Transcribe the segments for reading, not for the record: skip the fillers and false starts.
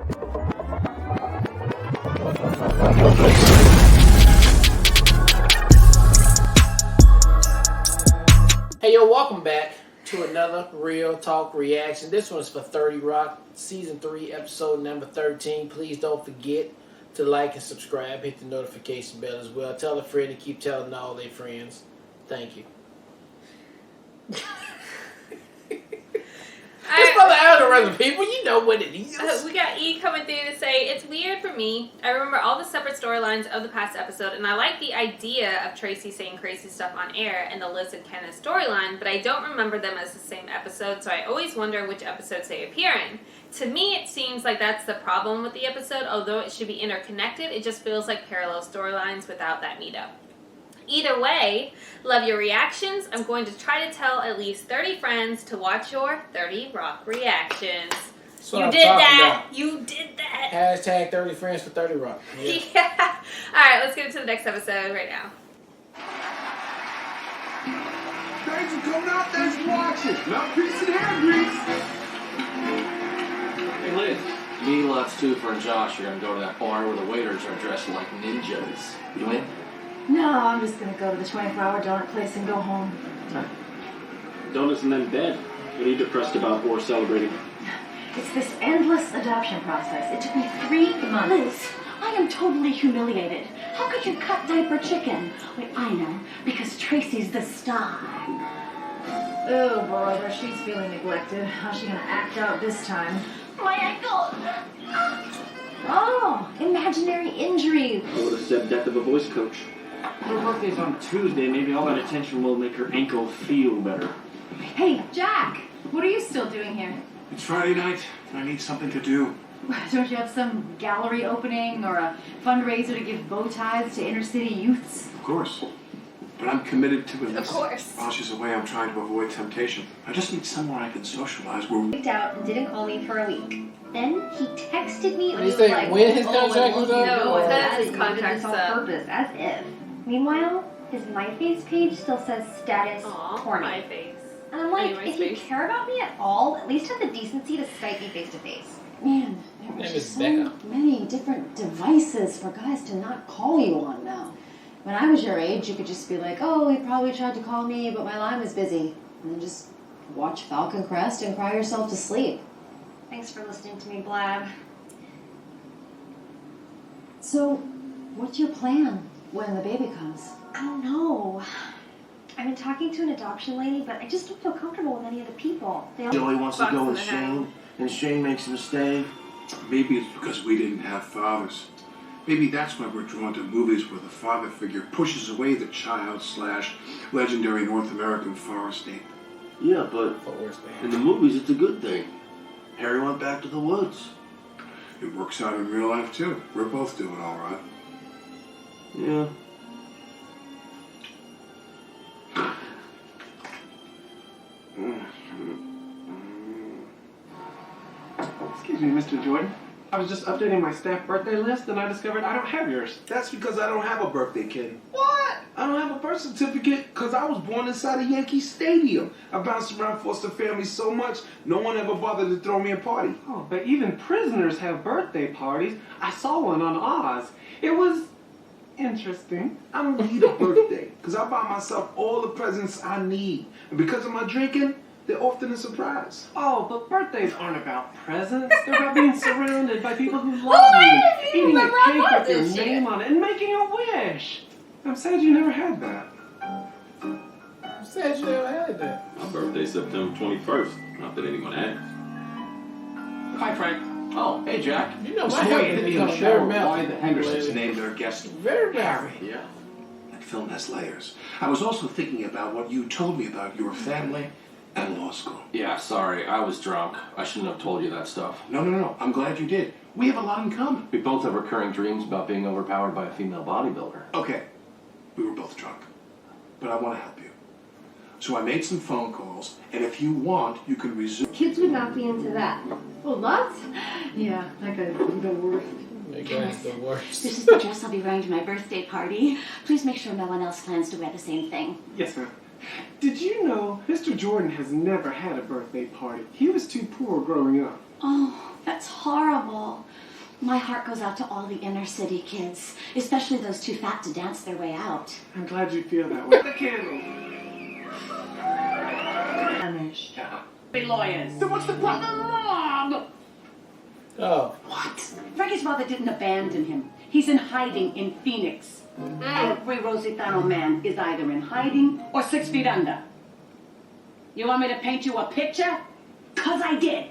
Hey yo, welcome back to another Real Talk reaction. This one's for 30 Rock, Season 3, Episode number 13. Please don't forget to like and subscribe. Hit the notification bell as well. Tell a friend and keep telling all their friends. Thank you. It's for the algorithm, people. You know what it is. We got E coming through to say, it's weird for me. I remember all the separate storylines of the past episode, and I like the idea of Tracy saying crazy stuff on air and the Liz and Kenneth storyline, but I don't remember them as the same episode, so I always wonder which episodes they appear in. To me, it seems like that's the problem with the episode. Although it should be interconnected, it just feels like parallel storylines without that meetup. Either way, love your reactions. I'm going to try to tell at least 30 friends to watch your 30 Rock reactions. You did that. You did that. Hashtag 30 friends for 30 Rock. Yeah. Alright, let's get into the next episode right now. Thanks for coming out. Thanks for watching. Mouthpiece and hair grease. Hey Liz, me, Lutz, Toofer, and Josh are gonna go to that bar where the waiters are dressed like ninjas. You in? No, I'm just gonna go to the 24-hour donut place and go home. Donuts and then bed. What are you depressed about or celebrating? It's this endless adoption process. It took me 3 months. Liz, I am totally humiliated. How could you cut diaper chicken? Wait, I know. Because Tracy's the star. Oh, brother, she's feeling neglected. How's she gonna act out this time? My ankle! Oh, imaginary injury. I would have said death of a voice coach. Her birthday's on Tuesday. Maybe all that attention will make her ankle feel better. Hey, Jack, what are you still doing here? It's Friday night. I need something to do. Don't you have some gallery opening or a fundraiser to give bow ties to inner city youths? Of course. But I'm committed to it. Of course. While she's away, I'm trying to avoid temptation. I just need somewhere I can socialize where... Freaked out and didn't call me for a week. Then he texted me and You was think like, when his contract was up? No, as that's if his you did contract's this on up. purpose, as if. Meanwhile, his MySpace page still says status Aw, corny. my face. And I'm like, Anyway, if you space. care about me at all, at least have the decency to Skype me face to face. Man, there are Name just is so Becca. many different devices for guys to not call you on now. When I was your age, you could just be like, oh, he probably tried to call me, but my line was busy. And then just watch Falcon Crest and cry yourself to sleep. Thanks for listening to me blab. So, what's your plan when the baby comes? I don't know. I've been talking to an adoption lady, but I just don't feel comfortable with any of the people. They all... Joey wants to Box go in with the Shane, and Shane makes a mistake. Maybe it's because we didn't have fathers. Maybe that's why we're drawn to movies where the father figure pushes away the child/legendary North American forest ape. Yeah, but in the movies it's a good thing. Harry went back to the woods. It works out in real life, too. We're both doing all right. Yeah. Excuse me, Mr. Jordan. I was just updating my staff birthday list and I discovered I don't have yours. That's because I don't have a birthday kid. What? I don't have a birth certificate because I was born inside a Yankee Stadium. I bounced around foster families so much, no one ever bothered to throw me a party. Oh, but even prisoners have birthday parties. I saw one on Oz. It was interesting. I don't need a birthday because I buy myself all the presents I need. And because of my drinking, they're often a surprise. Oh, but birthdays aren't about presents. They're about being surrounded by people who love you, eating a cake with your name on it, and making a wish. I'm sad you never had that. Who said you never had that? My birthday's September 21st. Not that anyone asked. Hi, Frank. Oh, hey, Jack. You know, So my wait, head hit is me on the very shower. melty. Why the Hendersons named their guest Very Harry? melty. Yeah. That film has layers. I was also thinking about what you told me about your family and law school. Yeah, sorry. I was drunk. I shouldn't have told you that stuff. No. I'm glad you did. We have a lot in common. We both have recurring dreams about being overpowered by a female bodybuilder. Okay, we were both drunk, but I want to help you. So I made some phone calls, and if you want, you can resume. Kids would not be into that. Well, Lutz? Yeah, that guy's the worst. That guy's the worst. This is the dress I'll be wearing to my birthday party. Please make sure no one else plans to wear the same thing. Yes, ma'am. Did you know Mr. Jordan has never had a birthday party? He was too poor growing up. Oh, that's horrible. My heart goes out to all the inner city kids, especially those too fat to dance their way out. I'm glad you feel that way. The candle. Vanished. Be lawyers. So what's the problem, Mom? Oh. What? Frankie's mother didn't abandon him. He's in hiding in Phoenix. Every Rositano man is either in hiding or 6 feet under. You want me to paint you a picture? 'Cause I did.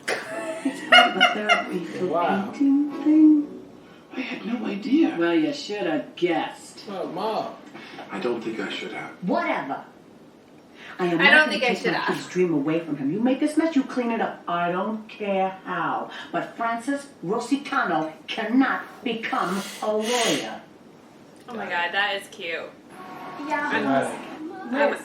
It's part of a therapy for painting thing. I had no idea. Well, you should have guessed. Oh, Mom. I don't think I should have. Whatever. I don't think I should my have. kid's dream away from him. You make this mess, you clean it up. I don't care how. But Francis Rositano cannot become a lawyer. Oh my god, that is cute. Yeah.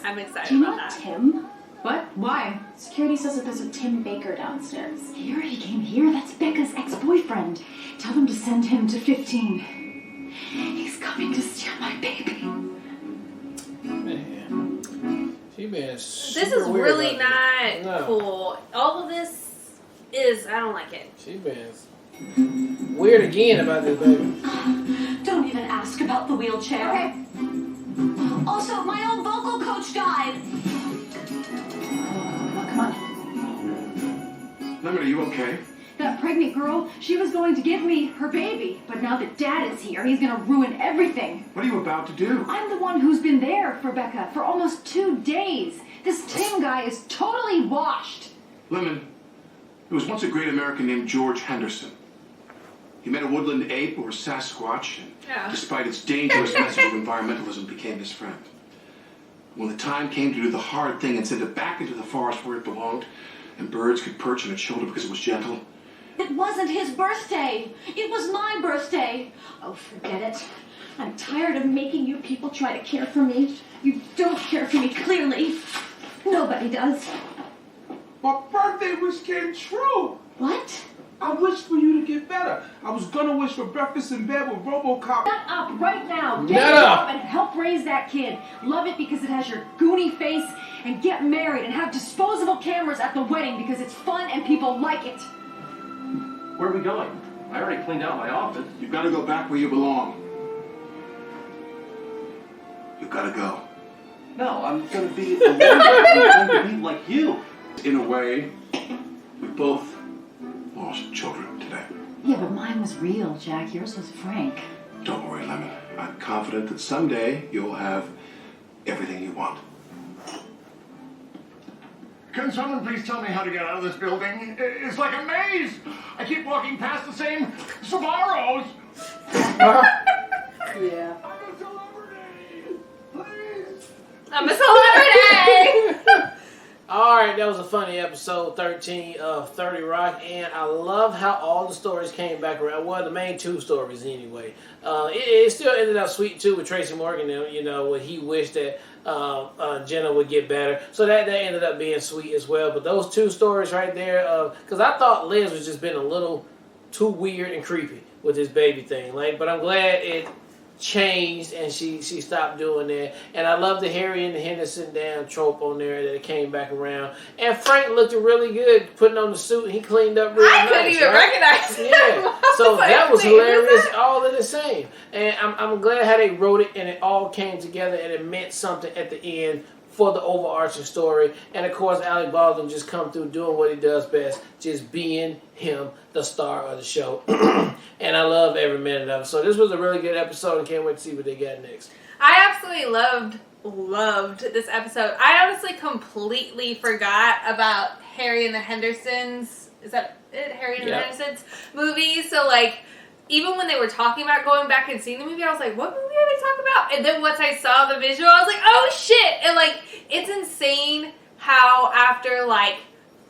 I'm excited Do you about know that. Tim? What? Why? Security says that there's a Tim Baker downstairs. He already came here. That's Becca's ex-boyfriend. Tell them to send him to 15. He's coming to steal my baby. Man. She been This is weird really about not this. No. cool. All of this is, I don't like it. She been weird again about this baby. Don't even ask about the wheelchair. Okay. Also, my old vocal coach died. Come on. Lemon, are you okay? That pregnant girl, she was going to give me her baby. But now that Dad is here, he's going to ruin everything. What are you about to do? I'm the one who's been there for Becca for almost 2 days. This Tim guy is totally washed. Lemon, there was once a great American named George Henderson. He met a woodland ape or a Sasquatch, and despite its dangerous message of environmentalism, became his friend. When the time came to do the hard thing and send it back into the forest where it belonged, and birds could perch on its shoulder because it was gentle, It wasn't his birthday. It was my birthday. Oh, forget it. I'm tired of making you people try to care for me. You don't care for me, clearly. Nobody does. My birthday wish came true. What? I wished for you to get better. I was gonna wish for breakfast in bed with RoboCop. Shut up right now. Get Shut it up. up and help raise that kid. Love it because it has your goony face, and get married and have disposable cameras at the wedding because it's fun and people like it. Where are we going? I already cleaned out my office. you've got to go back where you belong. You've got to go. No, I'm going to be a lawyer. I'm going to be like you. In a way, we both lost children today. Yeah, but mine was real, Jack. Yours was Frank. Don't worry, Lemon. I'm confident that someday you'll have everything you want. Can someone please tell me how to get out of this building? It's like a maze. I keep walking past the same Sbarros. Yeah. I'm a celebrity. Please. I'm a celebrity! All right, that was a funny episode 13 of 30 Rock, and I love how all the stories came back around. Well, the main 2 stories anyway. It still ended up sweet too with Tracy Morgan. You know, when he wished that Jenna would get better, so that ended up being sweet as well. But those 2 stories right there, because I thought Liz was just been a little too weird and creepy with this baby thing. But I'm glad it changed and she stopped doing that. And I love the Harry and the Henderson damn trope on there that it came back around. And Frank looked really good putting on the suit. He cleaned up real nice. I couldn't even recognize him. Yeah, so Like, that was wait, who's hilarious. that? All in the same. And I'm glad how they wrote it and it all came together and it meant something at the end for the overarching story. And of course, Alec Baldwin just come through doing what he does best, just being him, the star of the show. And I love every minute of it. So this was a really good episode and can't wait to see what they got next. I absolutely loved this episode. I honestly completely forgot about Harry and the Hendersons. Is that it? Harry and the Hendersons movie. So even when they were talking about going back and seeing the movie, I was like, what movie are they talking about? And then once I saw the visual, I was like, oh shit! And it's insane how after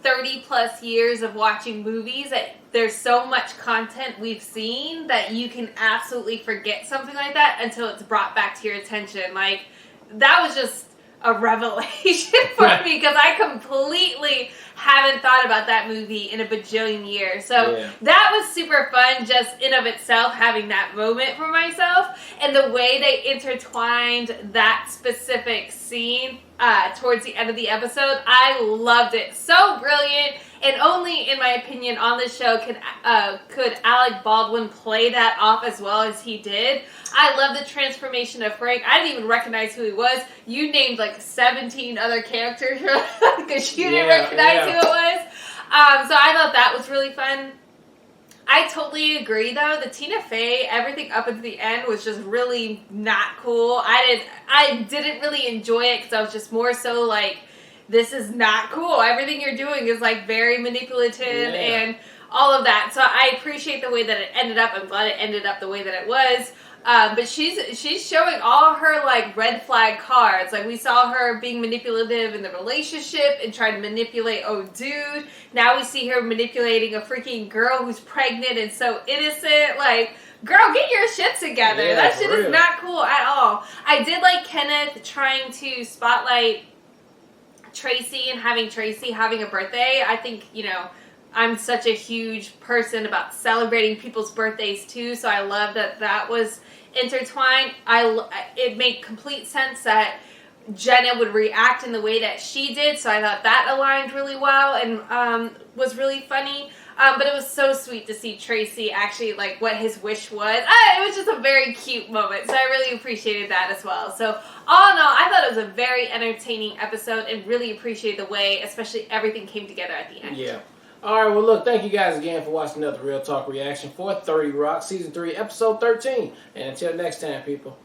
30 plus years of watching movies that there's so much content we've seen that you can absolutely forget something like that until it's brought back to your attention. That was just a revelation for me because I completely haven't thought about that movie in a bajillion years. So that was super fun just in of itself, having that moment for myself. And the way they intertwined that specific scene towards the end of the episode, I loved it. So brilliant. And only, in my opinion, on this show could Alec Baldwin play that off as well as he did. I love the transformation of Frank. I didn't even recognize who he was. You named like 17 other characters because you didn't recognize who it was. So I thought that was really fun. I totally agree, though. The Tina Fey, everything up until the end was just really not cool. I didn't really enjoy it because I was just more so like, this is not cool. Everything you're doing is like very manipulative and all of that. So I appreciate the way that it ended up. I'm glad it ended up the way that it was. But she's showing all her like red flag cards. Like we saw her being manipulative in the relationship and trying to manipulate dude. Now we see her manipulating a freaking girl who's pregnant and so innocent. Like, girl, get your shit together. Yeah, that shit is not cool at all. I did like Kenneth trying to spotlight Tracy and having Tracy having a birthday. I think, I'm such a huge person about celebrating people's birthdays too, so I love that was intertwined. It made complete sense that Jenna would react in the way that she did, so I thought that aligned really well and was really funny. But it was so sweet to see Tracy actually, like, what his wish was. It was just a very cute moment, so I really appreciated that as well. So, all in all, I thought it was a very entertaining episode and really appreciated the way, especially everything came together at the end. Yeah. All right, well, look, thank you guys again for watching another Real Talk reaction for 30 Rock, Season 3, Episode 13. And until next time, people.